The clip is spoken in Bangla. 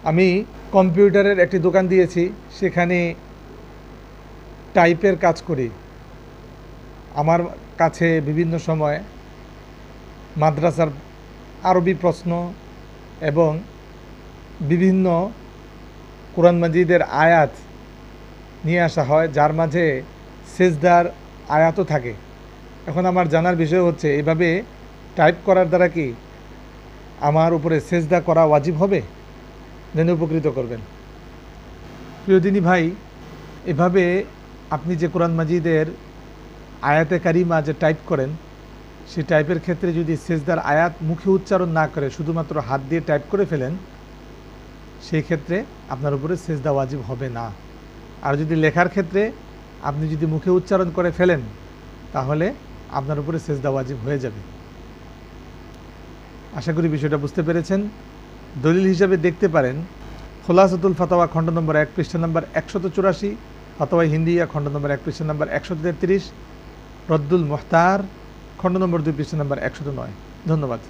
আমি কম্পিউটারের একটি দোকান দিয়েছি, সেখানে টাইপের কাজ করি। আমার কাছে বিভিন্ন সময় মাদ্রাসার আরবি প্রশ্ন এবং বিভিন্ন কোরআন মাজিদের আয়াত নিয়ে আসা হয়, যার মাঝে সেজদার আয়াতও থাকে। এখন আমার জানার বিষয় হচ্ছে, এভাবে টাইপ করার দ্বারা কি আমার উপরে সেজদা করা ওয়াজিব হবে? জেনে উপকৃত করবেন। প্রিয় দিনী ভাই, এভাবে আপনি যে কোরআন মাজিদের আয়াতে কারিমা যে টাইপ করেন, সেই টাইপের ক্ষেত্রে যদি সেজদার আয়াত মুখে উচ্চারণ না করে শুধুমাত্র হাত দিয়ে টাইপ করে ফেলেন, সেই ক্ষেত্রে আপনার উপরে সেজদা ওয়াজিব হবে না। আর যদি লেখার ক্ষেত্রে আপনি যদি মুখে উচ্চারণ করে ফেলেন, তাহলে আপনার উপরে সেজদা ওয়াজিব হয়ে যাবে। আশা করি বিষয়টা বুঝতে পেরেছেন। দলিল হিসাবে দেখতে পারেন খোলাসাতুল ফাতাওয়া খণ্ড নম্বর 1 পৃষ্ঠা নম্বর 184, ফাতাওয়া হিন্দিয়া খণ্ড নম্বর 1 পৃষ্ঠা নম্বর 133, রদ্দুল মুহতার খণ্ড নম্বর 2 পৃষ্ঠা নম্বর 109। ধন্যবাদ।